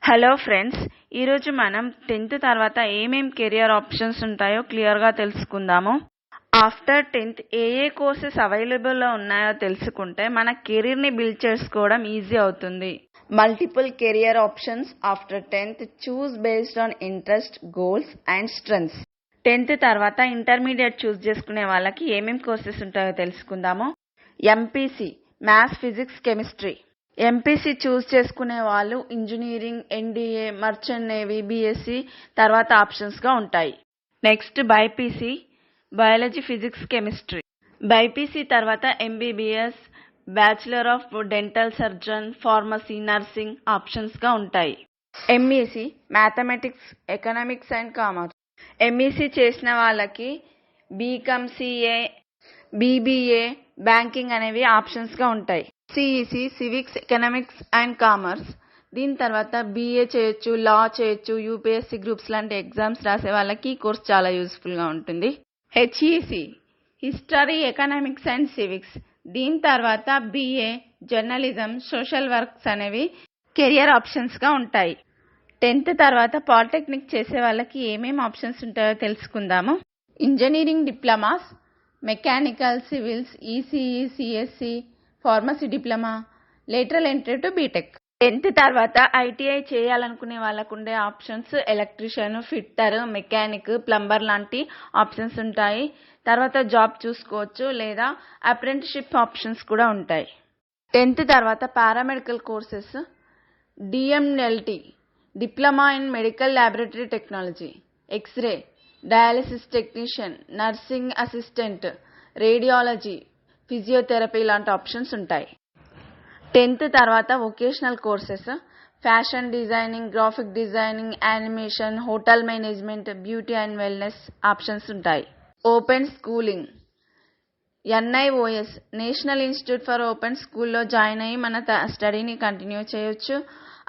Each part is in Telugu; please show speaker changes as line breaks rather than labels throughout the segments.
హలో ఫ్రెండ్స్, ఈరోజు మనం 10th తర్వాత ఏమేం కెరియర్ ఆప్షన్స్ ఉంటాయో క్లియర్గా తెలుసుకుందాము. ఆఫ్టర్ 10th ఏ కోర్సెస్ అవైలబుల్లో ఉన్నాయో తెలుసుకుంటే మన కెరీర్ని బిల్డ్ చేసుకోవడం ఈజీ అవుతుంది. Multiple career options after 10th, choose based on interest, goals and strengths. 10th తర్వాత ఇంటర్మీడియట్ చూస్ చేసుకునే వాళ్ళకి ఏమేం కోర్సెస్ ఉంటాయో తెలుసుకుందాము. MPC maths, physics, chemistry. MPC choose చేసుకునే వాళ్ళు engineering, NDA, merchant navy, BSc తర్వాత ఆప్షన్స్గా ఉంటాయి. Next BiPC biology, physics, chemistry. BiPC తర్వాత MBBS, bachelor of dental surgeon, pharmacy, nursing ఆప్షన్స్గా ఉంటాయి. MEC mathematics, economics and commerce. MEC చేసిన వాళ్ళకి బీకామ్, సిఏ, బీబీఏ, బ్యాంకింగ్ అనేవి ఆప్షన్స్గా ఉంటాయి. CEC civics, economics and commerce. దీని తర్వాత బీఏ చేయొచ్చు, లా చేయొచ్చు, యూపీఎస్సీ గ్రూప్స్ లాంటి ఎగ్జామ్స్ రాసే వాళ్ళకి ఈ కోర్స్ చాలా యూస్ఫుల్గా ఉంటుంది. HEC history, economics and civics. దీని తర్వాత బీఏ జర్నలిజం, సోషల్ వర్క్స్ అనేవి కెరియర్ ఆప్షన్స్గా ఉంటాయి. 10th తర్వాత పాలిటెక్నిక్ చేసే వాళ్ళకి ఏమేమి ఆప్షన్స్ ఉంటాయో తెలుసుకుందాము. Engineering diplomas, mechanical, civils, ECE, CSC, pharmacy diploma, lateral entry to BTech. 10th తర్వాత ఐటీఐ చేయాలనుకునే వాళ్ళకు ఉండే options electrician, fitter, mechanic, plumber లాంటి ఆప్షన్స్ ఉంటాయి. తర్వాత జాబ్ చూసుకోవచ్చు లేదా అప్రెంటిస్షిప్ ఆప్షన్స్ కూడా ఉంటాయి. 10th తర్వాత paramedical courses DMLT diploma in medical laboratory technology, x-ray, dialysis technician, nursing assistant, radiology, physiotherapy లాంటి ఆప్షన్స్ ఉంటాయి. 10th తర్వాత vocational courses fashion designing, graphic designing, animation, hotel management, beauty and wellness options ఉంటాయి. Open schooling NIOS national institute for open స్కూల్లో జాయిన్ అయ్యి మన స్టడీని కంటిన్యూ చేయొచ్చు.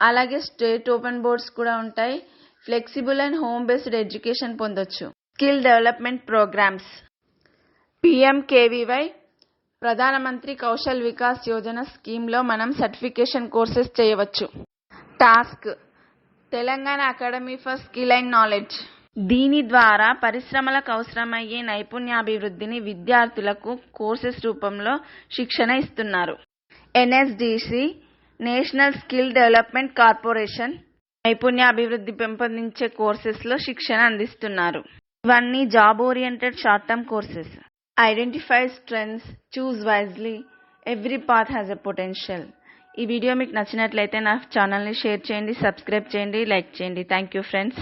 అలాగే స్టేట్ ఓపెన్ బోర్డ్స్ కూడా ఉంటాయి. Flexible and home based education పొందొచ్చు. స్కిల్ డెవలప్మెంట్ ప్రోగ్రామ్స్ పిఎంకేవీవై ప్రధానమంత్రి కౌశల్ వికాస్ యోజన స్కీమ్లో మనం సర్టిఫికేషన్ కోర్సెస్ చేయవచ్చు. Task Telangana academy for skill and knowledge. దీని ద్వారా పరిశ్రమలకు అవసరమయ్యే నైపుణ్యాభివృద్ధిని విద్యార్థులకు కోర్సెస్ రూపంలో శిక్షణ ఇస్తున్నారు. NSDC national skill development corporation నైపుణ్యాభివృద్ధి పెంపొందించే కోర్సెస్లో శిక్షణ అందిస్తున్నారు. ఇవన్నీ job oriented short term courses. Identify strengths, choose wisely, every path has a potential. ఈ వీడియో మీకు నచ్చినట్లయితే నా ఛానల్ని షేర్ చేయండి, సబ్స్క్రైబ్ చేయండి, లైక్ చేయండి. Thank you friends.